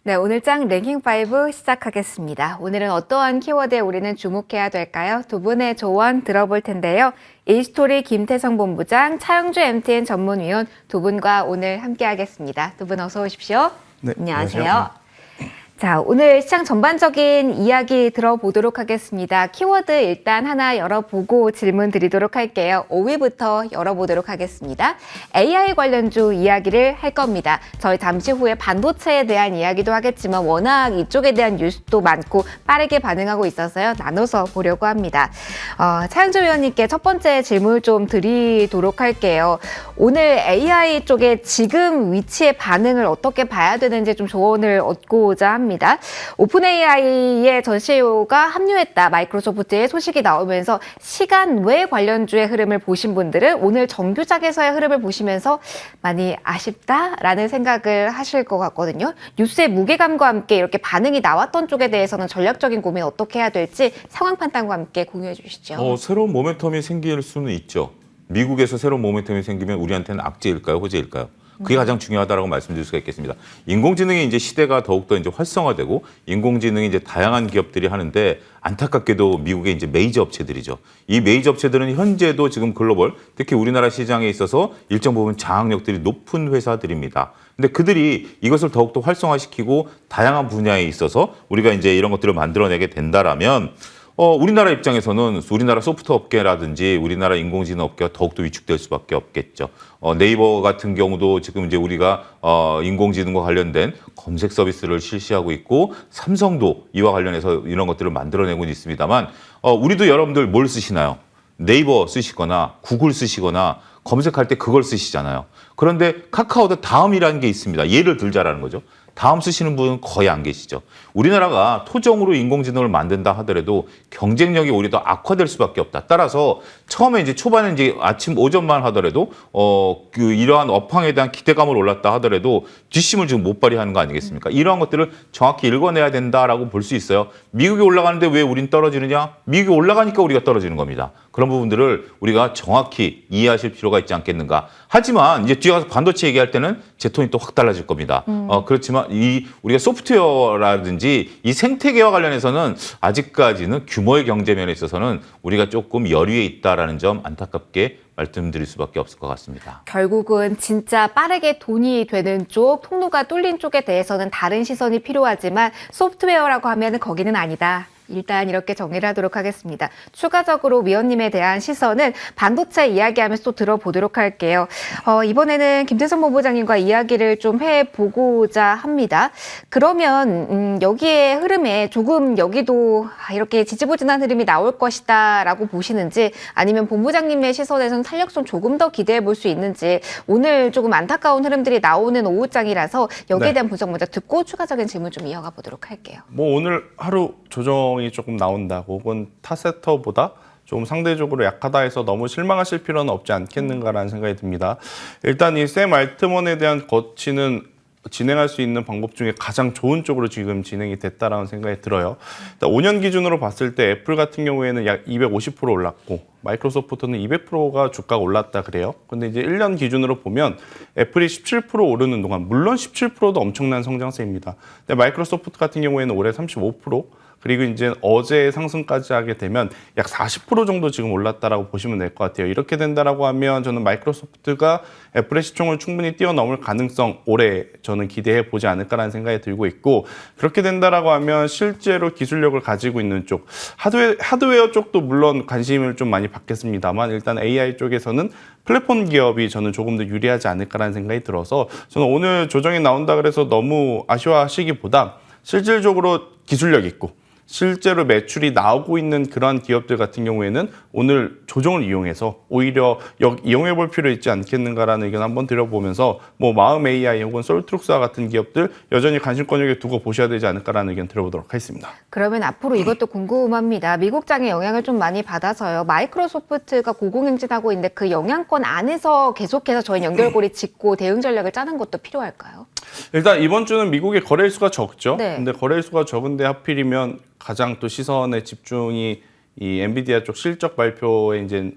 네, 오늘 장 랭킹 5 시작하겠습니다. 오늘은 어떠한 키워드에 우리는 주목해야 될까요? 두 분의 조언 들어볼 텐데요. 이스토리 김태성 본부장, 차영주 MTN 전문위원 두 분과 오늘 함께하겠습니다. 두 분 어서 오십시오. 네, 안녕하세요. 자, 오늘 시장 전반적인 이야기 들어보도록 하겠습니다. 키워드 일단 하나 열어보고 질문 드리도록 할게요. 5위부터 열어보도록 하겠습니다. AI 관련주 이야기를 할 겁니다. 저희 잠시 후에 반도체에 대한 이야기도 하겠지만 워낙 이쪽에 대한 뉴스도 많고 빠르게 반응하고 있어서요. 나눠서 보려고 합니다. 차영주 위원님께 첫 번째 질문을 좀 드리도록 할게요. 오늘 AI 쪽에 지금 위치의 반응을 어떻게 봐야 되는지 좀 조언을 얻고자 합니다. 오픈 AI의 전 CEO가 합류했다. 마이크로소프트의 소식이 나오면서 시간 외 관련주의 흐름을 보신 분들은 오늘 정규작에서의 흐름을 보시면서 많이 아쉽다라는 생각을 하실 것 같거든요. 뉴스의 무게감과 함께 이렇게 반응이 나왔던 쪽에 대해서는 전략적인 고민 어떻게 해야 될지 상황 판단과 함께 공유해 주시죠. 새로운 모멘텀이 생길 수는 있죠. 미국에서 새로운 모멘텀이 생기면 우리한테는 악재일까요, 호재일까요? 그게 가장 중요하다라고 말씀드릴 수가 있겠습니다. 인공지능의 이제 시대가 더욱더 이제 활성화되고 인공지능이 이제 다양한 기업들이 하는데 안타깝게도 미국의 이제 메이저 업체들이죠. 이 메이저 업체들은 현재도 지금 글로벌, 특히 우리나라 시장에 있어서 일정 부분 장악력들이 높은 회사들입니다. 근데 그들이 이것을 더욱더 활성화시키고 다양한 분야에 있어서 우리가 이제 이런 것들을 만들어내게 된다라면 우리나라 입장에서는 우리나라 소프트 업계라든지 우리나라 인공지능 업계가 더욱더 위축될 수밖에 없겠죠. 네이버 같은 경우도 지금 이제 우리가 인공지능과 관련된 검색 서비스를 실시하고 있고 삼성도 이와 관련해서 이런 것들을 만들어내고 있습니다만 우리도 여러분들 뭘 쓰시나요? 네이버 쓰시거나 구글 쓰시거나 검색할 때 그걸 쓰시잖아요. 그런데 카카오도 다음이라는 게 있습니다. 예를 들자라는 거죠. 다음 쓰시는 분은 거의 안 계시죠. 우리나라가 토종으로 인공지능을 만든다 하더라도 경쟁력이 오히려 더 악화될 수밖에 없다. 따라서 처음에 이제 초반에 이제 아침 오전만 하더라도 이러한 업황에 대한 기대감을 올랐다 하더라도 뒷심을 지금 못 발휘하는 거 아니겠습니까? 이러한 것들을 정확히 읽어내야 된다라고 볼 수 있어요. 미국이 올라가는데 왜 우린 떨어지느냐? 미국이 올라가니까 우리가 떨어지는 겁니다. 그런 부분들을 우리가 정확히 이해하실 필요가 있지 않겠는가. 하지만 이제 뒤에 가서 반도체 얘기할 때는 제 톤이 또 확 달라질 겁니다. 그렇지만 우리가 소프트웨어라든지 이 생태계와 관련해서는 아직까지는 규모의 경제면에 있어서는 우리가 조금 여류에 있다라는 점 안타깝게 말씀드릴 수밖에 없을 것 같습니다. 결국은 진짜 빠르게 돈이 되는 쪽, 통로가 뚫린 쪽에 대해서는 다른 시선이 필요하지만 소프트웨어라고 하면 거기는 아니다. 일단 이렇게 정리를 하도록 하겠습니다. 추가적으로 위원님에 대한 시선은 반도체 이야기하면서 또 들어보도록 할게요. 이번에는 김태성 본부장님과 이야기를 좀 해보고자 합니다. 그러면 여기에 흐름에 조금 여기도 이렇게 지지부진한 흐름이 나올 것이다 라고 보시는지 아니면 본부장님의 시선에서는 탄력성 조금 더 기대해 볼 수 있는지 오늘 조금 안타까운 흐름들이 나오는 오후장이라서 여기에 대한 분석 먼저 듣고 추가적인 질문 좀 이어가 보도록 할게요. 오늘 하루 조정이 조금 나온다. 혹은 타세터보다 좀 상대적으로 약하다 해서 너무 실망하실 필요는 없지 않겠는가라는 생각이 듭니다. 일단 이 샘 알트먼에 대한 거치는 진행할 수 있는 방법 중에 가장 좋은 쪽으로 지금 진행이 됐다라는 생각이 들어요. 일단 5년 기준으로 봤을 때 애플 같은 경우에는 약 250% 올랐고 마이크로소프트는 200%가 주가가 올랐다 그래요. 근데 이제 1년 기준으로 보면 애플이 17% 오르는 동안 물론 17%도 엄청난 성장세입니다. 근데 마이크로소프트 같은 경우에는 올해 35% 그리고 이제 어제 상승까지 하게 되면 약 40% 정도 지금 올랐다라고 보시면 될 것 같아요. 이렇게 된다라고 하면 저는 마이크로소프트가 애플의 시총을 충분히 뛰어넘을 가능성 올해 저는 기대해 보지 않을까라는 생각이 들고 있고 그렇게 된다라고 하면 실제로 기술력을 가지고 있는 쪽 하드웨어 쪽도 물론 관심을 좀 많이 받겠습니다만 일단 AI 쪽에서는 플랫폼 기업이 저는 조금 더 유리하지 않을까라는 생각이 들어서 저는 오늘 조정이 나온다 그래서 너무 아쉬워하시기보다 실질적으로 기술력 있고 실제로 매출이 나오고 있는 그러한 기업들 같은 경우에는 오늘 조정을 이용해서 오히려 이용해 볼 필요 있지 않겠는가라는 의견 한번 드려보면서 마음 AI 혹은 솔트룩스와 같은 기업들 여전히 관심권역에 두고 보셔야 되지 않을까라는 의견 드려보도록 하겠습니다. 그러면 앞으로 이것도 궁금합니다. 미국장의 영향을 좀 많이 받아서요. 마이크로소프트가 고공행진하고 있는데 그 영향권 안에서 계속해서 저희 연결고리 짚고 대응 전략을 짜는 것도 필요할까요? 일단 이번 주는 미국의 거래일수가 적죠. 네. 근데 거래일수가 적은데 하필이면 가장 또 시선의 집중이 이 엔비디아 쪽 실적 발표에 이제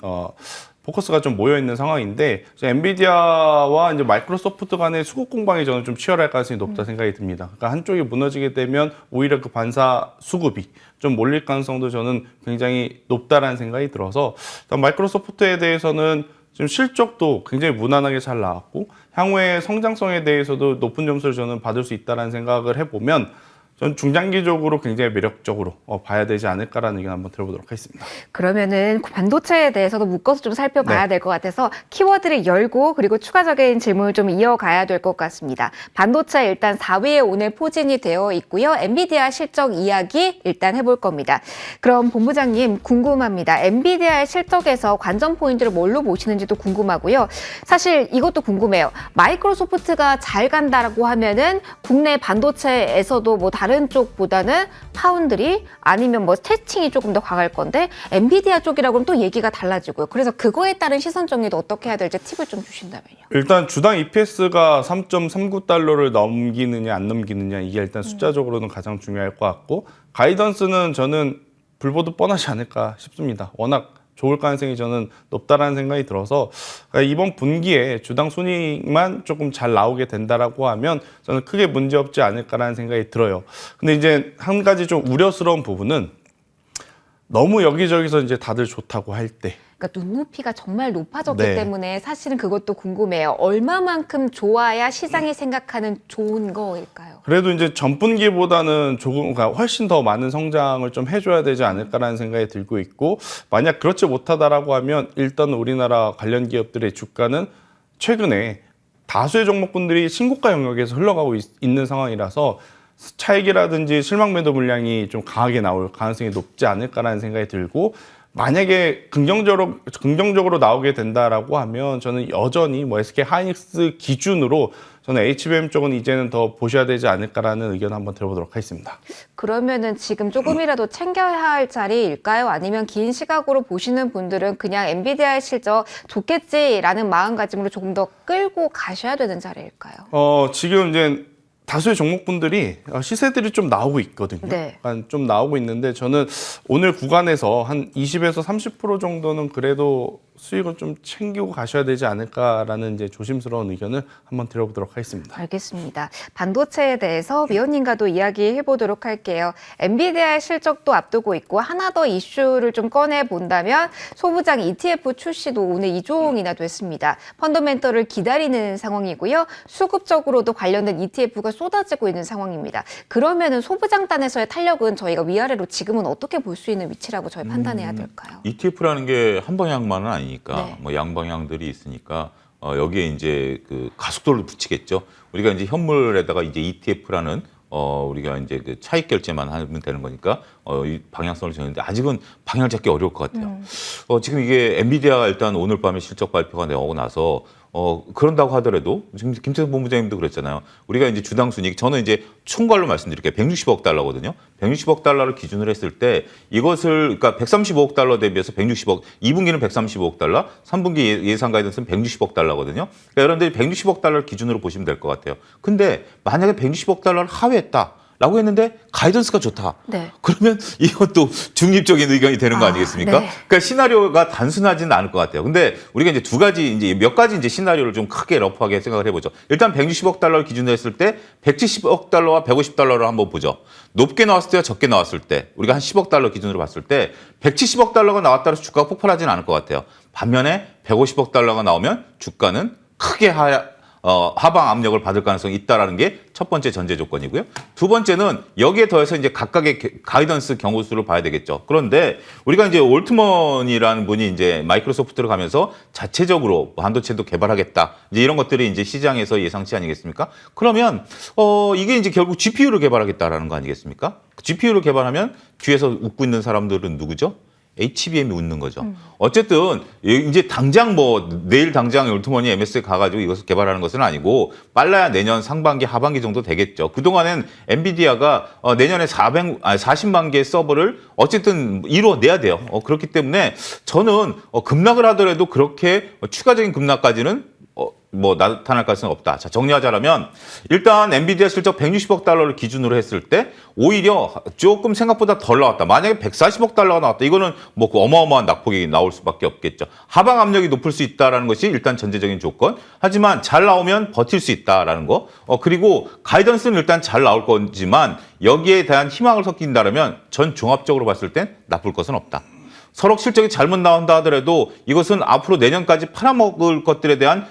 포커스가 좀 모여 있는 상황인데 엔비디아와 이제 마이크로소프트 간의 수급 공방이 저는 좀 치열할 가능성이 높다 생각이 듭니다. 그러니까 한쪽이 무너지게 되면 오히려 그 반사 수급이 좀 몰릴 가능성도 저는 굉장히 높다라는 생각이 들어서 일단 마이크로소프트에 대해서는 지금 실적도 굉장히 무난하게 잘 나왔고 향후의 성장성에 대해서도 높은 점수를 저는 받을 수 있다는 생각을 해보면 전 중장기적으로 굉장히 매력적으로 봐야 되지 않을까라는 의견 한번 들어보도록 하겠습니다. 그러면은 반도체에 대해서도 묶어서 좀 살펴봐야 네. 될 것 같아서 키워드를 열고 그리고 추가적인 질문을 좀 이어가야 될 것 같습니다. 반도체 일단 4위에 오늘 포진이 되어 있고요. 엔비디아 실적 이야기 일단 해볼 겁니다. 그럼 본부장님 궁금합니다. 엔비디아의 실적에서 관전 포인트를 뭘로 보시는지도 궁금하고요. 사실 이것도 궁금해요. 마이크로소프트가 잘 간다라고 하면은 국내 반도체에서도 뭐 다른 쪽보다는 파운드리 아니면 뭐 테스팅이 조금 더 강할 건데 엔비디아 쪽이라고는 또 얘기가 달라지고요. 그래서 그거에 따른 시선 정리도 어떻게 해야 될지 팁을 좀 주신다면요. 일단 주당 EPS가 3.39달러를 넘기느냐 안 넘기느냐 이게 일단 숫자적으로는 가장 중요할 것 같고 가이던스는 저는 불보듯 뻔하지 않을까 싶습니다. 워낙 좋을 가능성이 저는 높다라는 생각이 들어서 이번 분기에 주당 순이익만 조금 잘 나오게 된다라고 하면 저는 크게 문제 없지 않을까라는 생각이 들어요. 근데 이제 한 가지 좀 우려스러운 부분은 너무 여기저기서 이제 다들 좋다고 할 때 그러니까 눈높이가 정말 높아졌기 네. 때문에 사실은 그것도 궁금해요. 얼마만큼 좋아야 시장이 생각하는 좋은 거일까요? 그래도 이제 전분기보다는 조금 그러니까 훨씬 더 많은 성장을 좀 해줘야 되지 않을까라는 생각이 들고 있고 만약 그렇지 못하다라고 하면 일단 우리나라 관련 기업들의 주가는 최근에 다수의 종목군들이 신고가 영역에서 흘러가고 있는 상황이라서 차익이라든지 실망 매도 물량이 좀 강하게 나올 가능성이 높지 않을까라는 생각이 들고 만약에 긍정적으로 나오게 된다라고 하면 저는 여전히 뭐 SK 하이닉스 기준으로 저는 HBM 쪽은 이제는 더 보셔야 되지 않을까라는 의견 한번 들어보도록 하겠습니다. 그러면은 지금 조금이라도 챙겨야 할 자리일까요? 아니면 긴 시각으로 보시는 분들은 그냥 엔비디아의 실적 좋겠지라는 마음가짐으로 조금 더 끌고 가셔야 되는 자리일까요? 지금 이제 다수의 종목분들이 시세들이 좀 나오고 있거든요. 네. 약간 좀 나오고 있는데 저는 오늘 구간에서 한 20에서 30% 정도는 그래도 수익을 좀 챙기고 가셔야 되지 않을까라는 이제 조심스러운 의견을 한번 드려보도록 하겠습니다. 알겠습니다. 반도체에 대해서 위원님과도 이야기해 보도록 할게요. 엔비디아의 실적도 앞두고 있고 하나 더 이슈를 좀 꺼내 본다면 소부장 ETF 출시도 오늘 2종이나 됐습니다. 펀더멘털을 기다리는 상황이고요. 수급적으로도 관련된 ETF가 쏟아지고 있는 상황입니다. 그러면은 소부장단에서의 탄력은 저희가 위아래로 지금은 어떻게 볼 수 있는 위치라고 저희 판단해야 될까요? ETF라는 게 한 방향만은 아니니까 네. 뭐 양방향들이 있으니까 여기에 이제 그 가속도를 붙이겠죠. 우리가 이제 현물에다가 이제 ETF라는 우리가 이제 그 차익 결제만 하면 되는 거니까 이 방향성을 정했는데 아직은 방향을 잡기 어려울 것 같아요. 지금 이게 엔비디아가 일단 오늘 밤에 실적 발표가 나오고 나서 그런다고 하더라도 지금 김태성 본부장님도 그랬잖아요. 우리가 이제 주당 순이익 저는 이제 총괄로 말씀드릴게요. 160억 달러거든요. 160억 달러를 기준으로 했을 때 이것을 그러니까 135억 달러 대비해서 160억 2분기는 135억 달러, 3분기 예상 가이던스는 160억 달러거든요. 그러니까 여러분들이 160억 달러를 기준으로 보시면 될 것 같아요. 근데 만약에 160억 달러를 하회했다. 라고 했는데 가이던스가 좋다. 네. 그러면 이것도 중립적인 의견이 되는 거 아니겠습니까? 네. 그러니까 시나리오가 단순하지는 않을 것 같아요. 근데 우리가 이제 몇 가지 이제 시나리오를 좀 크게 러프하게 생각을 해보죠. 일단 160억 달러를 기준으로 했을 때 170억 달러와 150달러를 한번 보죠. 높게 나왔을 때와 적게 나왔을 때 우리가 한 10억 달러 기준으로 봤을 때 170억 달러가 나왔다 해서 주가가 폭발하지는 않을 것 같아요. 반면에 150억 달러가 나오면 주가는 크게 하방 압력을 받을 가능성이 있다라는 게 첫 번째 전제 조건이고요. 두 번째는 여기에 더해서 이제 각각의 가이던스 경우 수를 봐야 되겠죠. 그런데 우리가 이제 올트먼이라는 분이 이제 마이크로소프트를 가면서 자체적으로 반도체도 개발하겠다. 이제 이런 것들이 이제 시장에서 예상치 아니겠습니까? 그러면 이게 이제 결국 GPU를 개발하겠다라는 거 아니겠습니까? GPU를 개발하면 뒤에서 웃고 있는 사람들은 누구죠? HBM이 웃는 거죠. 어쨌든 이제 당장 뭐 내일 당장 올트먼이 MS에 가가지고 이것을 개발하는 것은 아니고 빨라야 내년 상반기 하반기 정도 되겠죠. 그동안엔 엔비디아가 내년에 40만 개의 서버를 어쨌든 이루어내야 돼요. 그렇기 때문에 저는 급락을 하더라도 그렇게 추가적인 급락까지는 뭐 나타날 가능성이 없다. 자, 정리하자면 일단 엔비디아 실적 160억 달러를 기준으로 했을 때 오히려 조금 생각보다 덜 나왔다. 만약에 140억 달러가 나왔다. 이거는 뭐 그 어마어마한 낙폭이 나올 수밖에 없겠죠. 하방 압력이 높을 수 있다라는 것이 일단 전제적인 조건. 하지만 잘 나오면 버틸 수 있다라는 거. 그리고 가이던스는 일단 잘 나올 거지만 여기에 대한 희망을 섞인다라면 전 종합적으로 봤을 땐 나쁠 것은 없다. 설억 실적이 잘못 나온다 하더라도 이것은 앞으로 내년까지 팔아먹을 것들에 대한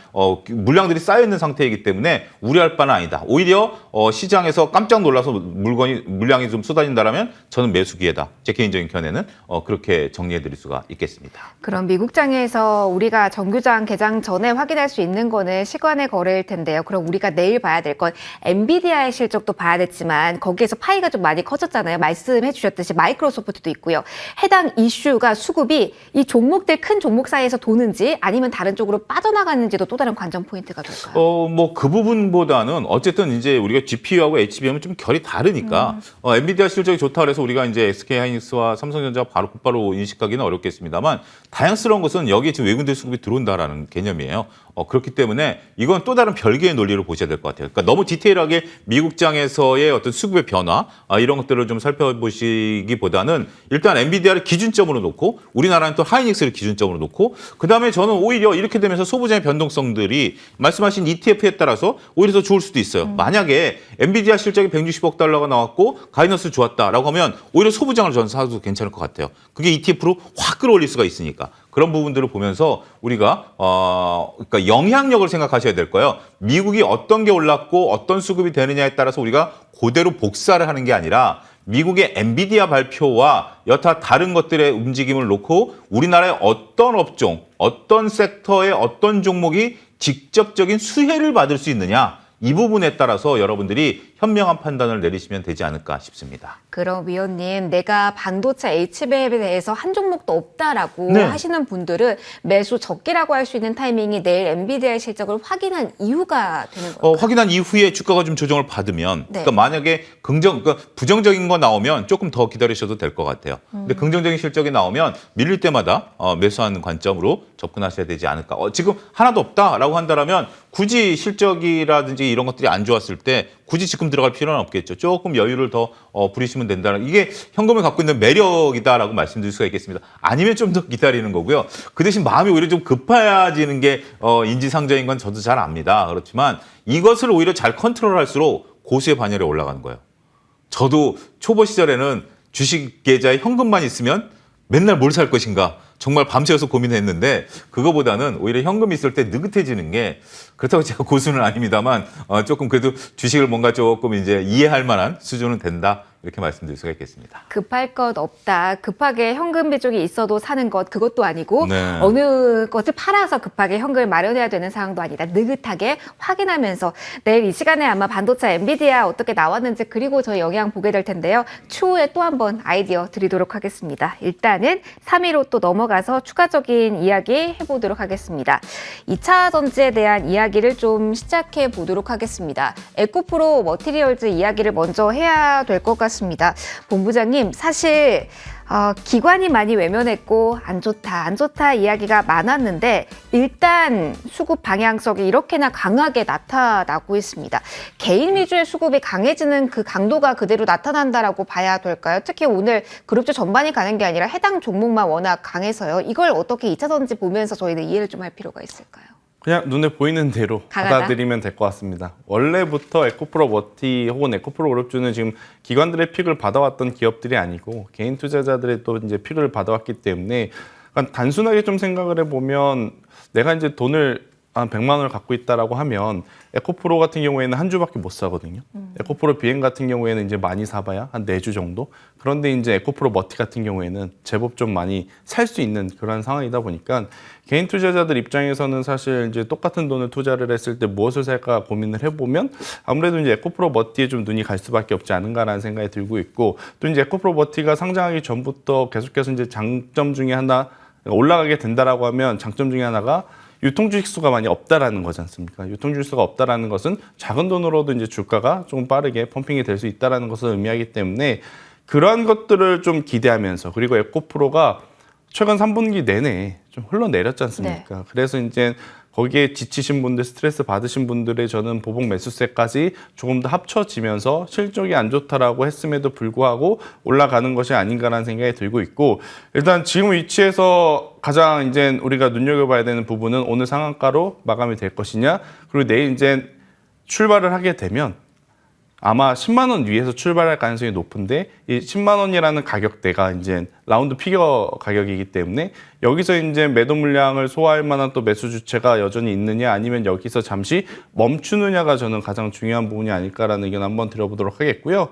물량들이 쌓여있는 상태이기 때문에 우려할 바는 아니다. 오히려 시장에서 깜짝 놀라서 물량이 좀 쏟아진다면 저는 매수 기회다. 제 개인적인 견해는 그렇게 정리해드릴 수가 있겠습니다. 그럼 미국장에서 우리가 정규장 개장 전에 확인할 수 있는 거는 시간의 거래일 텐데요. 그럼 우리가 내일 봐야 될 건 엔비디아의 실적도 봐야 됐지만 거기에서 파이가 좀 많이 커졌잖아요. 말씀해 주셨듯이 마이크로소프트도 있고요. 해당 이슈가 수급이 이 종목들 큰 종목 사이에서 도는지 아니면 다른 쪽으로 빠져나가는지도 또 다른 관전 포인트가 될까요? 뭐 그 부분보다는 어쨌든 이제 우리가 GPU하고 HBM은 좀 결이 다르니까 엔비디아 실적이 좋다 그래서 우리가 이제 SK하이닉스와 삼성전자가 곧바로 인식하기는 어렵겠습니다만 다양스러운 것은 여기에 지금 외국인들 수급이 들어온다라는 개념이에요. 그렇기 때문에 이건 또 다른 별개의 논리로 보셔야 될 것 같아요. 그러니까 너무 디테일하게 미국장에서의 어떤 수급의 변화 이런 것들을 좀 살펴보시기보다는 일단 엔비디아를 기준점으로 놓고 우리나라는 또 하이닉스를 기준점으로 놓고 그다음에 저는 오히려 이렇게 되면서 소부장의 변동성들이 말씀하신 ETF에 따라서 오히려 더 좋을 수도 있어요. 만약에 엔비디아 실적이 160억 달러가 나왔고 가이던스 좋았다라고 하면 오히려 소부장을 저는 사도 괜찮을 것 같아요. 그게 ETF로 확 끌어올릴 수가 있으니까. 그런 부분들을 보면서 우리가 그러니까 영향력을 생각하셔야 될 거예요. 미국이 어떤 게 올랐고 어떤 수급이 되느냐에 따라서 우리가 그대로 복사를 하는 게 아니라 미국의 엔비디아 발표와 여타 다른 것들의 움직임을 놓고 우리나라의 어떤 업종, 어떤 섹터의 어떤 종목이 직접적인 수혜를 받을 수 있느냐 이 부분에 따라서 여러분들이 현명한 판단을 내리시면 되지 않을까 싶습니다. 그럼 위원님, 내가 반도체 HBM에 대해서 한 종목도 없다라고 네. 하시는 분들은 매수 적기라고 할 수 있는 타이밍이 내일 엔비디아의 실적을 확인한 이후가 되는 건가요? 확인한 이후에 주가가 좀 조정을 받으면 네. 그러니까 만약에 그러니까 부정적인 거 나오면 조금 더 기다리셔도 될 것 같아요. 근데 긍정적인 실적이 나오면 밀릴 때마다 매수하는 관점으로 접근하셔야 되지 않을까. 지금 하나도 없다라고 한다면 굳이 실적이라든지 이런 것들이 안 좋았을 때 굳이 지금 들어갈 필요는 없겠죠. 조금 여유를 더 부리시면 된다는 이게 현금을 갖고 있는 매력이다라고 말씀드릴 수가 있겠습니다. 아니면 좀 더 기다리는 거고요. 그 대신 마음이 오히려 좀 급해지는 게 인지상정인 건 저도 잘 압니다. 그렇지만 이것을 오히려 잘 컨트롤할수록 고수의 반열에 올라가는 거예요. 저도 초보 시절에는 주식 계좌에 현금만 있으면 맨날 뭘 살 것인가 정말 밤새워서 고민했는데 그거보다는 오히려 현금이 있을 때 느긋해지는 게 그렇다고 제가 고수는 아닙니다만 조금 그래도 주식을 뭔가 조금 이제 이해할 만한 수준은 된다. 이렇게 말씀드릴 수가 있겠습니다. 급할 것 없다. 급하게 현금 비중이 있어도 사는 것 그것도 아니고 네. 어느 것을 팔아서 급하게 현금을 마련해야 되는 상황도 아니다. 느긋하게 확인하면서 내일 이 시간에 아마 반도체 엔비디아 어떻게 나왔는지 그리고 저희 영향 보게 될 텐데요. 추후에 또 한번 아이디어 드리도록 하겠습니다. 일단은 3위로 또 넘어가서 추가적인 이야기 해보도록 하겠습니다. 2차 전지에 대한 이야기를 좀 시작해 보도록 하겠습니다. 에코프로 머티리얼즈 이야기를 먼저 해야 될 것 같습니다. 본부장님, 사실 기관이 많이 외면했고 안 좋다 이야기가 많았는데 일단 수급 방향성이 이렇게나 강하게 나타나고 있습니다. 개인 위주의 수급이 강해지는 그 강도가 그대로 나타난다라고 봐야 될까요? 특히 오늘 그룹주 전반이 가는 게 아니라 해당 종목만 워낙 강해서요. 이걸 어떻게 2차 전지 보면서 저희는 이해를 좀 할 필요가 있을까요? 그냥 눈에 보이는 대로 강하다? 받아들이면 될 것 같습니다. 원래부터 에코프로 머티 혹은 에코프로 그룹주는 지금 기관들의 픽을 받아왔던 기업들이 아니고 개인 투자자들의 또 이제 픽을 받아왔기 때문에 그러니까 단순하게 좀 생각을 해보면 내가 이제 돈을 한 100만 원을 갖고 있다라고 하면 에코프로 같은 경우에는 한 주밖에 못 사거든요. 에코프로 비행 같은 경우에는 이제 많이 사봐야 한 4주 정도. 그런데 이제 에코프로 머티 같은 경우에는 제법 좀 많이 살 수 있는 그런 상황이다 보니까 개인 투자자들 입장에서는 사실 이제 똑같은 돈을 투자를 했을 때 무엇을 살까 고민을 해보면 아무래도 이제 에코프로 머티에 좀 눈이 갈 수밖에 없지 않은가라는 생각이 들고 있고 또 이제 에코프로 머티가 상장하기 전부터 계속해서 이제 장점 중에 하나 올라가게 된다라고 하면 장점 중에 하나가 유통주식 수가 많이 없다라는 거지 않습니까? 유통주식 수가 없다라는 것은 작은 돈으로도 이제 주가가 조금 빠르게 펌핑이 될 수 있다라는 것을 의미하기 때문에 그러한 것들을 좀 기대하면서 그리고 에코프로가 최근 3분기 내내 좀 흘러내렸지 않습니까? 네. 그래서 이제 거기에 지치신 분들, 스트레스 받으신 분들의 저는 보복 매수세까지 조금 더 합쳐지면서 실적이 안 좋다라고 했음에도 불구하고 올라가는 것이 아닌가라는 생각이 들고 있고, 일단 지금 위치에서 가장 이제 우리가 눈여겨봐야 되는 부분은 오늘 상한가로 마감이 될 것이냐, 그리고 내일 이제 출발을 하게 되면 아마 10만 원 위에서 출발할 가능성이 높은데, 이 10만 원이라는 가격대가 이제 라운드 피겨 가격이기 때문에 여기서 이제 매도 물량을 소화할 만한 또 매수 주체가 여전히 있느냐, 아니면 여기서 잠시 멈추느냐가 저는 가장 중요한 부분이 아닐까라는 의견 한번 드려보도록 하겠고요.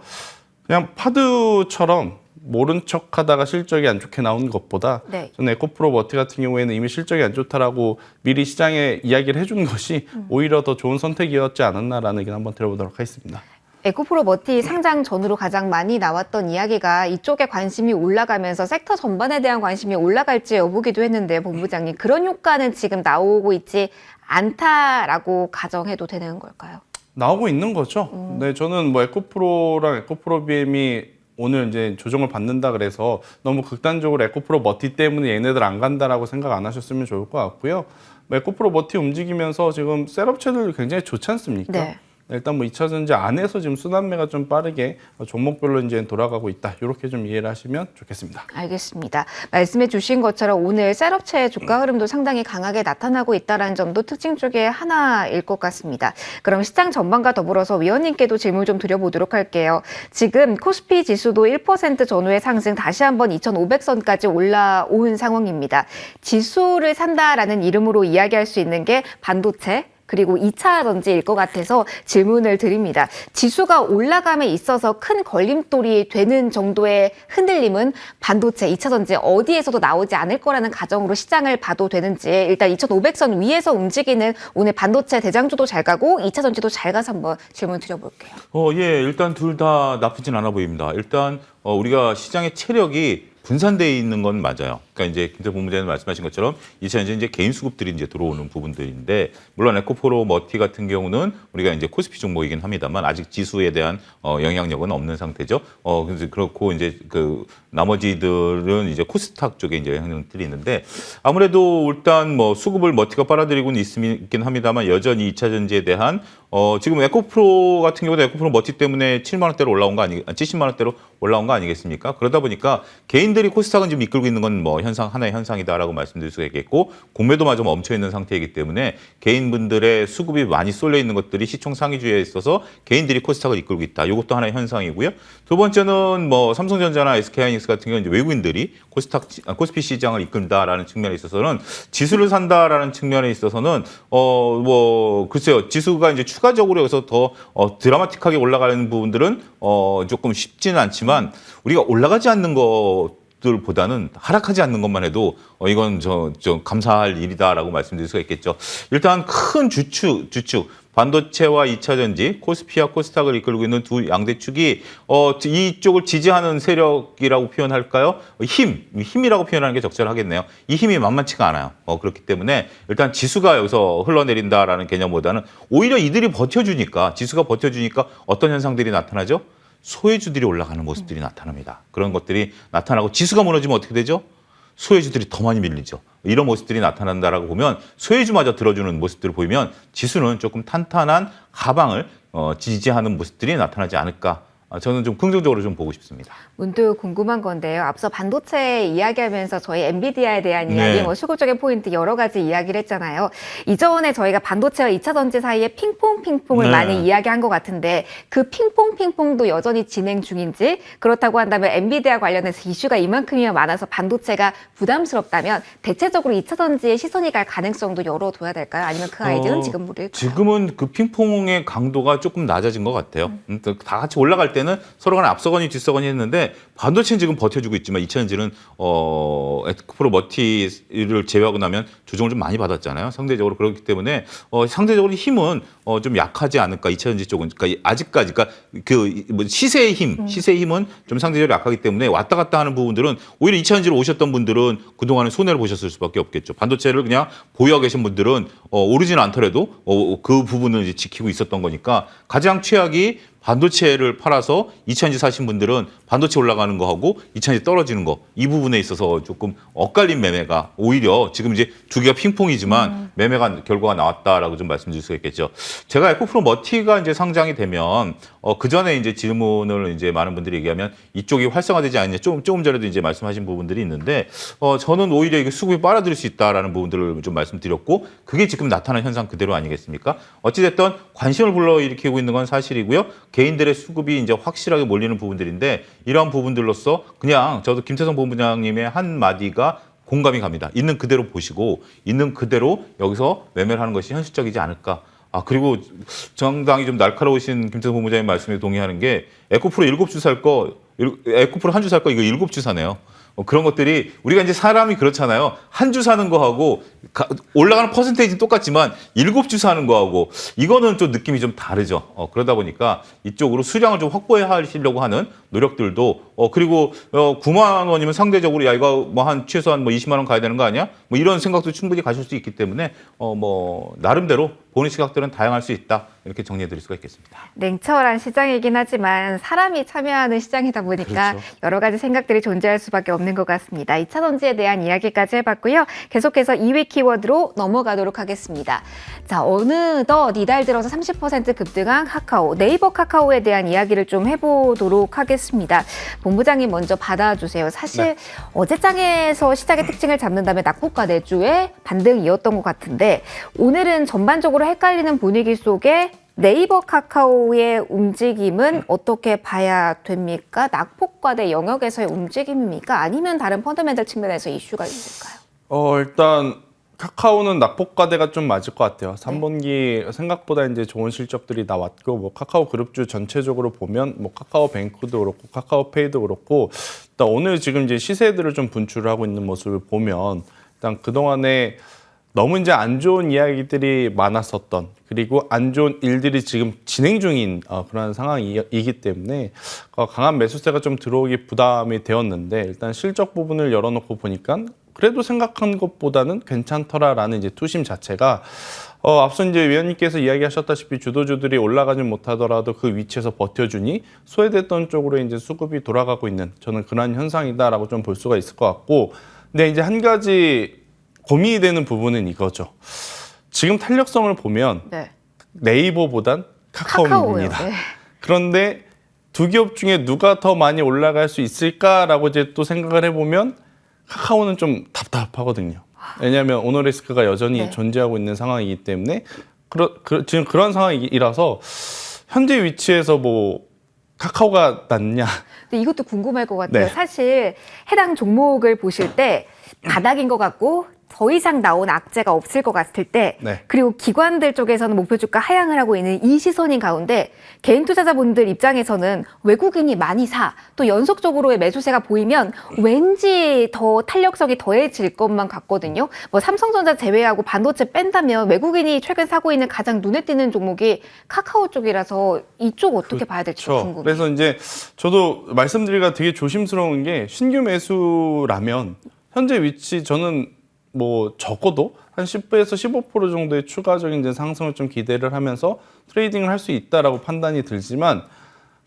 그냥 파드처럼 모른 척하다가 실적이 안 좋게 나오는 것보다 네. 저는 에코프로 머티 같은 경우에는 이미 실적이 안 좋다라고 미리 시장에 이야기를 해주는 것이 오히려 더 좋은 선택이었지 않았나라는 의견 한번 드려보도록 하겠습니다. 에코프로 머티 상장 전후로 가장 많이 나왔던 이야기가 이쪽에 관심이 올라가면서 섹터 전반에 대한 관심이 올라갈지 여부기도 했는데, 본부장님, 그런 효과는 지금 나오고 있지 않다라고 가정해도 되는 걸까요? 나오고 있는 거죠. 네, 저는 뭐 에코프로랑 에코프로 BM이 오늘 이제 조정을 받는다 그래서 너무 극단적으로 에코프로 머티 때문에 얘네들 안 간다라고 생각 안 하셨으면 좋을 것 같고요. 뭐 에코프로 머티 움직이면서 지금 셋업체들 굉장히 좋지 않습니까? 네. 일단 뭐 2차 전지 안에서 지금 순환매가 좀 빠르게 종목별로 이제 돌아가고 있다. 이렇게 좀 이해를 하시면 좋겠습니다. 알겠습니다. 말씀해 주신 것처럼 오늘 셋업체의 주가 흐름도 상당히 강하게 나타나고 있다는 점도 특징 중에 하나일 것 같습니다. 그럼 시장 전반과 더불어서 위원님께도 질문 좀 드려보도록 할게요. 지금 코스피 지수도 1% 전후의 상승, 다시 한번 2,500선까지 올라온 상황입니다. 지수를 산다라는 이름으로 이야기할 수 있는 게 반도체, 그리고 2차 전지일 것 같아서 질문을 드립니다. 지수가 올라감에 있어서 큰 걸림돌이 되는 정도의 흔들림은 반도체, 2차 전지 어디에서도 나오지 않을 거라는 가정으로 시장을 봐도 되는지, 일단 2,500선 위에서 움직이는 오늘 반도체 대장주도 잘 가고 2차 전지도 잘 가서 한번 질문 드려볼게요. 예, 일단 둘 다 나쁘진 않아 보입니다. 일단 우리가 시장의 체력이 분산되어 있는 건 맞아요. 그러니까 이제 김태 본부장님 말씀하신 것처럼 이제 개인 수급들이 이제 들어오는 부분들인데, 물론 에코프로 머티 같은 경우는 우리가 이제 코스피 종목이긴 합니다만 아직 지수에 대한 영향력은 없는 상태죠. 그래서 그렇고 이제 그 나머지들은 이제 코스닥 쪽에 이제 영향들이 있는데, 아무래도 일단 뭐 수급을 머티가 빨아들이고는 있긴 합니다만 여전히 2차 전지에 대한 지금 에코프로 같은 경우도 에코프로 머티 때문에 7만 원대로 올라온 거 70만 원대로 올라온 거 아니겠습니까? 그러다 보니까 개인들이 코스닥은 지금 이끌고 있는 건 뭐 하나의 현상이다라고 말씀드릴 수가 있겠고, 공매도마저 멈춰 있는 상태이기 때문에 개인분들의 수급이 많이 쏠려 있는 것들이 시총 상위주에 있어서 개인들이 코스닥을 이끌고 있다. 이것도 하나의 현상이고요. 두 번째는 뭐 삼성전자나 SK하이닉스 같은 경우는 이제 외국인들이 코스피 시장을 이끈다라는 측면에 있어서는, 지수를 산다라는 측면에 있어서는 뭐 글쎄요, 지수가 이제 추가적으로 여기서 더 드라마틱하게 올라가는 부분들은 조금 쉽지는 않지만, 우리가 올라가지 않는 것들보다는 하락하지 않는 것만 해도 이건 저 감사할 일이다라고 말씀드릴 수가 있겠죠. 일단 큰 주축 반도체와 2차 전지, 코스피와 코스닥을 이끌고 있는 두 양대축이 이쪽을 지지하는 세력이라고 표현할까요? 힘이라고 표현하는 게 적절하겠네요. 이 힘이 만만치가 않아요. 그렇기 때문에 일단 지수가 여기서 흘러내린다라는 개념보다는 오히려 이들이 버텨주니까, 지수가 버텨주니까 어떤 현상들이 나타나죠? 소외주들이 올라가는 모습들이 나타납니다. 그런 것들이 나타나고, 지수가 무너지면 어떻게 되죠? 소외주들이 더 많이 밀리죠. 이런 모습들이 나타난다라고 보면, 소외주마저 들어주는 모습들을 보이면 지수는 조금 탄탄한 하방을 지지하는 모습들이 나타나지 않을까. 저는 좀 긍정적으로 좀 보고 싶습니다. 문득 궁금한 건데요. 앞서 반도체 이야기하면서 저희 엔비디아에 대한 이야기, 네. 뭐 수급적인 포인트 여러 가지 이야기를 했잖아요. 이전에 저희가 반도체와 2차 전지 사이에 핑퐁을 네. 많이 이야기한 것 같은데, 그 핑퐁도 여전히 진행 중인지, 그렇다고 한다면 엔비디아 관련해서 이슈가 이만큼이나 많아서 반도체가 부담스럽다면 대체적으로 2차 전지에 시선이 갈 가능성도 열어둬야 될까요? 아니면 그 아이디어는 지금 무리일까요? 지금은 그 핑퐁의 강도가 조금 낮아진 것 같아요. 다 같이 올라갈 때는 서로 간에 앞서거니 뒤서거니 했는데, 반도체는 지금 버텨주고 있지만 2차 전지는 에코프로 머티를 제외하고 나면 조정을 좀 많이 받았잖아요. 상대적으로. 그렇기 때문에 상대적으로 힘은 좀 약하지 않을까, 2차 전지 쪽은. 그러니까 아직까지, 그러니까 뭐 시세의 힘은 좀 상대적으로 약하기 때문에 왔다 갔다 하는 부분들은, 오히려 2차 전지로 오셨던 분들은 그동안은 손해를 보셨을 수밖에 없겠죠. 반도체를 그냥 보유하고 계신 분들은 오르지는 않더라도 그 부분을 이제 지키고 있었던 거니까, 가장 최악이 반도체를 팔아서 2차 전지 사신 분들은 반도체 올라가는 거하고 2차전지 떨어지는 거 이 부분에 있어서 조금 엇갈린 매매가 오히려 지금 이제 두 개가 핑퐁이지만 매매가 결과가 나왔다라고 좀 말씀드릴 수가 있겠죠. 제가 에코프로 머티가 이제 상장이 되면 그 전에 이제 질문을 이제 많은 분들이 얘기하면 이쪽이 활성화되지 않느냐 조금 전에도 이제 말씀하신 부분들이 있는데 저는 오히려 이게 수급이 빨아들일 수 있다라는 부분들을 좀 말씀드렸고 그게 지금 나타난 현상 그대로 아니겠습니까? 어찌됐든 관심을 불러일으키고 있는 건 사실이고요. 개인들의 수급이 이제 확실하게 몰리는 부분들인데 이러한 부분들로서 그냥 저도 김태성 본부장님의 한 마디가 공감이 갑니다. 있는 그대로 보시고 있는 그대로 여기서 매매를 하는 것이 현실적이지 않을까. 그리고 정당히 좀 날카로우신 김태성 본부장님 말씀에 동의하는 게 에코프로 7주 살 거, 에코프로 한 주 살 거 이거 7주 사네요. 그런 것들이 우리가 이제 사람이 그렇잖아요. 한 주 사는 거하고 올라가는 퍼센테이지는 똑같지만 7주 사는 거하고 이거는 좀 느낌이 좀 다르죠. 그러다 보니까 이쪽으로 수량을 좀 확보해 하시려고 하는 노력들도 그리고 9만 원이면 상대적으로 야 이거 뭐 한 최소한 뭐 20만 원 가야 되는 거 아니야? 뭐 이런 생각도 충분히 가실 수 있기 때문에 뭐 나름대로 보는 시각들은 다양할 수 있다. 이렇게 정리해 드릴 수가 있겠습니다. 냉철한 시장이긴 하지만 사람이 참여하는 시장이다 보니까 그렇죠. 여러 가지 생각들이 존재할 수밖에 없는 것 같습니다. 2차전지에 대한 이야기까지 해봤고요. 계속해서 2위 키워드로 넘어가도록 하겠습니다. 자, 어느덧 이달 들어서 30% 급등한 카카오, 네이버 카카오에 대한 이야기를 좀 해보도록 하겠습니다. 본부장님 먼저 받아주세요. 사실 어제장에서 시장의 특징을 잡는다면 낙폭과 내주의 반등이었던 것 같은데 오늘은 전반적으로 헷갈리는 분위기 속에 네이버 카카오의 움직임은 어떻게 봐야 됩니까? 낙폭과대 영역에서의 움직임입니까? 아니면 다른 펀더멘털 측면에서 이슈가 있을까요? 일단 카카오는 낙폭과대가 좀 맞을 것 같아요. 3분기 생각보다 이제 좋은 실적들이 나왔고, 뭐 카카오 그룹주 전체적으로 보면 뭐 카카오뱅크도 그렇고 카카오페이도 그렇고, 일단 오늘 지금 이제 시세들을 좀 분출을 하고 있는 모습을 보면 일단 그 동안에 너무 이제 안 좋은 이야기들이 많았었던, 그리고 안 좋은 일들이 지금 진행 중인 그런 상황이기 때문에 강한 매수세가 좀 들어오기 부담이 되었는데, 일단 실적 부분을 열어놓고 보니까 그래도 생각한 것보다는 괜찮더라라는 이제 투심 자체가 앞서 이제 위원님께서 이야기하셨다시피 주도주들이 올라가지 못하더라도 그 위치에서 버텨주니 소외됐던 쪽으로 이제 수급이 돌아가고 있는, 저는 그런 현상이다라고 좀 볼 수가 있을 것 같고, 근데 이제 한 가지 고민이 되는 부분은 이거죠. 지금 탄력성을 보면 네이버보단 카카오입니다. 네. 그런데 두 기업 중에 누가 더 많이 올라갈 수 있을까라고 이제 또 생각을 해보면 카카오는 좀 답답하거든요. 왜냐하면 오너리스크가 여전히 존재하고 있는 상황이기 때문에 지금 그런 상황이라서 현재 위치에서 뭐 카카오가 낫냐. 근데 이것도 궁금할 것 같아요. 네. 사실 해당 종목을 보실 때 바닥인 것 같고 더 이상 나온 악재가 없을 것 같을 때 그리고 기관들 쪽에서는 목표 주가 하향을 하고 있는 이 시선인 가운데 개인 투자자분들 입장에서는 외국인이 많이 사, 또 연속적으로의 매수세가 보이면 왠지 더 탄력성이 더해질 것만 같거든요. 뭐 삼성전자 제외하고 반도체 뺀다면 외국인이 최근 사고 있는 가장 눈에 띄는 종목이 카카오 쪽이라서 이쪽 어떻게 봐야 될지 궁금해요. 그래서 이제 저도 말씀드리기가 되게 조심스러운 게, 신규 매수라면 현재 위치 저는 뭐 적어도 한 10%에서 15% 정도의 추가적인 이제 상승을 좀 기대를 하면서 트레이딩을 할 수 있다라고 판단이 들지만,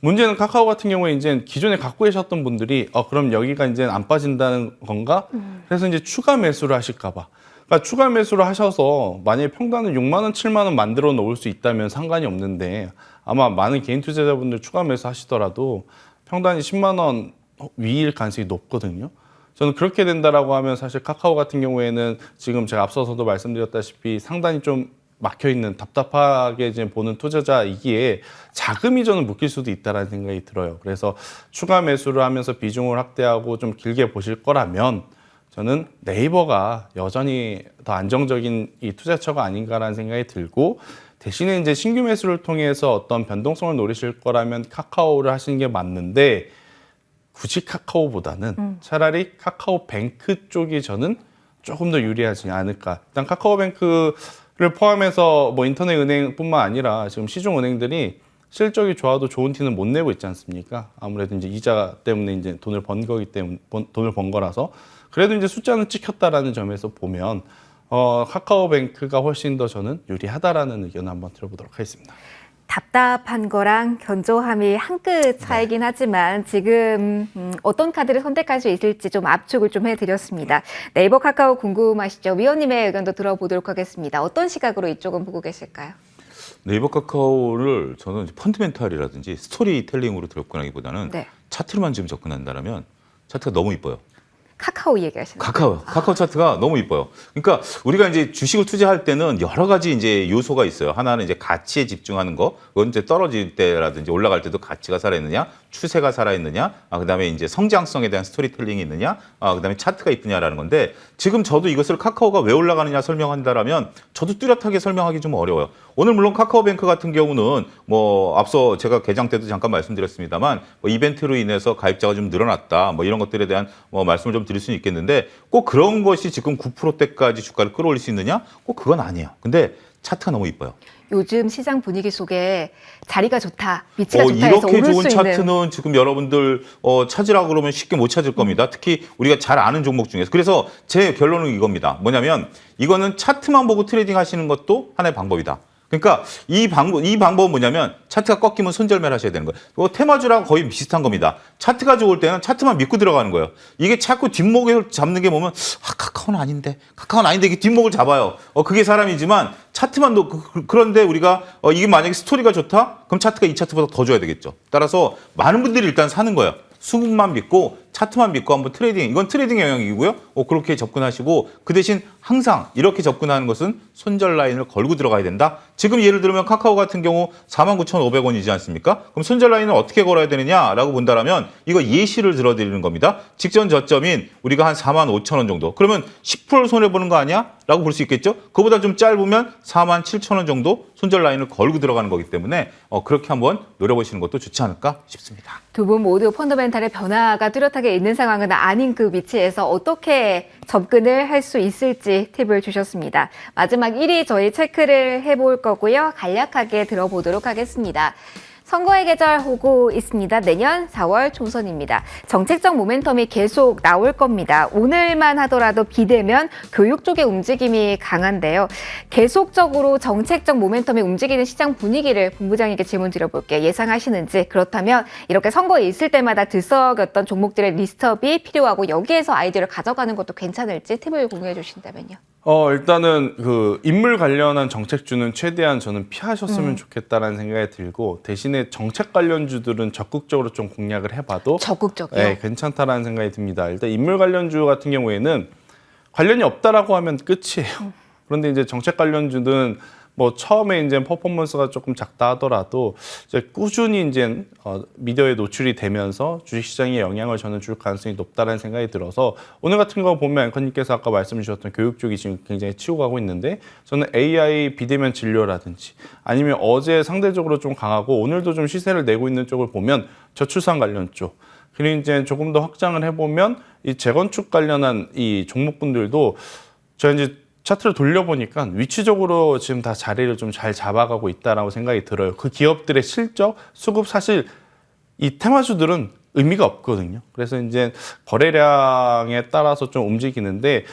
문제는 카카오 같은 경우에 이제 기존에 갖고 계셨던 분들이 그럼 여기가 이제 안 빠진다는 건가? 그래서 이제 추가 매수를 하실까 봐. 그러니까 추가 매수를 하셔서 만약에 평단을 6만 원, 7만 원 만들어 놓을 수 있다면 상관이 없는데, 아마 많은 개인 투자자분들 추가 매수 하시더라도 평단이 10만 원 위일 가능성이 높거든요. 저는 그렇게 된다라고 하면 사실 카카오 같은 경우에는 지금 제가 앞서서도 말씀드렸다시피 상당히 좀 막혀있는, 답답하게 이제 보는 투자자이기에 자금이 저는 묶일 수도 있다는 생각이 들어요. 그래서 추가 매수를 하면서 비중을 확대하고 좀 길게 보실 거라면 저는 네이버가 여전히 더 안정적인 이 투자처가 아닌가라는 생각이 들고, 대신에 이제 신규 매수를 통해서 어떤 변동성을 노리실 거라면 카카오를 하시는 게 맞는데, 굳이 카카오보다는 차라리 카카오뱅크 쪽이 저는 조금 더 유리하지 않을까. 일단 카카오뱅크를 포함해서 뭐 인터넷 은행뿐만 아니라 지금 시중 은행들이 실적이 좋아도 좋은 티는 못 내고 있지 않습니까? 아무래도 이제 이자 때문에 이제 돈을 번 거기 때문에 돈을 번 거라서, 그래도 이제 숫자는 찍혔다라는 점에서 보면 카카오뱅크가 훨씬 더 저는 유리하다라는 의견을 한번 들어보도록 하겠습니다. 답답한 거랑 견조함이 한 끗 차이긴 하지만 지금 어떤 카드를 선택할 수 있을지 좀 압축을 좀 해드렸습니다. 네이버 카카오 궁금하시죠? 위원님의 의견도 들어보도록 하겠습니다. 어떤 시각으로 이쪽은 보고 계실까요? 네이버 카카오를 저는 이제 펀드멘탈이라든지 스토리텔링으로 접근하기보다는 네. 차트로만 지금 접근한다면 차트가 너무 이뻐요. 카카오 얘기하시는 카카오 차트가 너무 이뻐요. 그러니까 우리가 이제 주식을 투자할 때는 여러 가지 이제 요소가 있어요. 하나는 이제 가치에 집중하는 거. 그건 이제 떨어질 때라든지 올라갈 때도 가치가 살아있느냐, 추세가 살아있느냐, 그다음에 이제 성장성에 대한 스토리텔링이 있느냐, 그다음에 차트가 이쁘냐라는 건데 지금 저도 이것을 카카오가 왜 올라가느냐 설명한다라면 저도 뚜렷하게 설명하기 좀 어려워요. 오늘 물론 카카오뱅크 같은 경우는 뭐 앞서 제가 개장 때도 잠깐 말씀드렸습니다만 뭐 이벤트로 인해서 가입자가 좀 늘어났다, 뭐 이런 것들에 대한 뭐 말씀을 좀 드릴 수는 있겠는데 꼭 그런 것이 지금 9%대까지 주가를 끌어올릴 수 있느냐? 꼭 그건 아니에요. 근데 차트가 너무 이뻐요. 요즘 시장 분위기 속에 자리가 좋다, 위치가 좋다 해서 이렇게 오를 좋은 수 있는 차트는 지금 여러분들 찾으라고 그러면 쉽게 못 찾을 겁니다. 특히 우리가 잘 아는 종목 중에서. 그래서 제 결론은 이겁니다. 뭐냐면 이거는 차트만 보고 트레이딩 하시는 것도 하나의 방법이다. 그러니까 이 방법은 뭐냐면 차트가 꺾이면 손절매를 하셔야 되는 거예요. 테마주랑 거의 비슷한 겁니다. 차트가 좋을 때는 차트만 믿고 들어가는 거예요. 이게 자꾸 뒷목을 잡는 게 보면 카카오는 아닌데 이게 뒷목을 잡아요. 그게 사람이지만 차트만 그런데 우리가 이게 만약에 스토리가 좋다? 그럼 차트가 이 차트보다 더 줘야 되겠죠. 따라서 많은 분들이 일단 사는 거예요. 수급만 믿고 차트만 믿고 한번 트레이딩, 이건 트레이딩 영역이고요. 그렇게 접근하시고 그 대신 항상 이렇게 접근하는 것은 손절 라인을 걸고 들어가야 된다. 지금 예를 들면 카카오 같은 경우 49,500원이지 않습니까? 그럼 손절 라인을 어떻게 걸어야 되느냐라고 본다라면 이거 예시를 들어드리는 겁니다. 직전 저점인 우리가 한 45,000원 정도. 그러면 10% 손해 보는 거 아니야? 라고 볼 수 있겠죠? 그보다 좀 짧으면 47,000원 정도 손절 라인을 걸고 들어가는 거기 때문에 그렇게 한번 노려보시는 것도 좋지 않을까 싶습니다. 두 분 모두 펀더멘탈의 변화가 뚜렷하게 있는 상황은 아닌 그 위치에서 어떻게 접근을 할 수 있을지 팁을 주셨습니다. 마지막 1위 저희 체크를 해볼 거고요. 간략하게 들어보도록 하겠습니다. 선거의 계절 오고 있습니다. 내년 4월 총선입니다. 정책적 모멘텀이 계속 나올 겁니다. 오늘만 하더라도 비대면 교육 쪽의 움직임이 강한데요. 계속적으로 정책적 모멘텀이 움직이는 시장 분위기를 본부장에게 질문 드려볼게요. 예상하시는지, 그렇다면 이렇게 선거에 있을 때마다 들썩였던 종목들의 리스트업이 필요하고 여기에서 아이디어를 가져가는 것도 괜찮을지 팁을 공유해 주신다면요. 일단은 그 인물 관련한 정책주는 최대한 저는 피하셨으면 좋겠다라는 생각이 들고 대신에 정책 관련주들은 적극적으로 좀 공략을 해봐도 적극적이요? 네, 괜찮다라는 생각이 듭니다. 일단 인물 관련주 같은 경우에는 관련이 없다라고 하면 끝이에요. 그런데 이제 정책 관련주는 뭐 처음에 이제 퍼포먼스가 조금 작다 하더라도 이제 꾸준히 이제 미디어에 노출이 되면서 주식시장에 영향을 저는 줄 가능성이 높다는 생각이 들어서 오늘 같은 거 보면 앵커님께서 아까 말씀 주셨던 교육 쪽이 지금 굉장히 치고 가고 있는데 저는 AI 비대면 진료라든지 아니면 어제 상대적으로 좀 강하고 오늘도 좀 시세를 내고 있는 쪽을 보면 저출산 관련 쪽 그리고 이제 조금 더 확장을 해보면 이 재건축 관련한 이 종목분들도 저 이제 차트를 돌려보니까 위치적으로 지금 다 자리를 좀 잘 잡아가고 있다라고 생각이 들어요. 그 기업들의 실적, 수급 사실 이 테마주들은 의미가 없거든요. 그래서 이제 거래량에 따라서 좀 움직이는데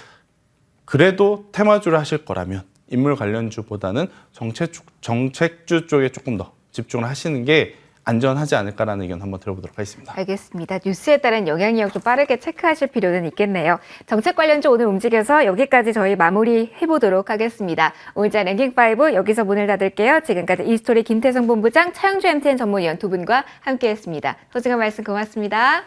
그래도 테마주를 하실 거라면 인물 관련주보다는 정책주 쪽에 조금 더 집중을 하시는 게 안전하지 않을까라는 의견 한번 들어보도록 하겠습니다. 알겠습니다. 뉴스에 따른 영향력 좀 빠르게 체크하실 필요는 있겠네요. 정책 관련주 오늘 움직여서 여기까지 저희 마무리 해보도록 하겠습니다. 오늘자 랭킹5 여기서 문을 닫을게요. 지금까지 이스토리 김태성 본부장, 차영주 MTN 전문위원 두 분과 함께했습니다. 소중한 말씀 고맙습니다.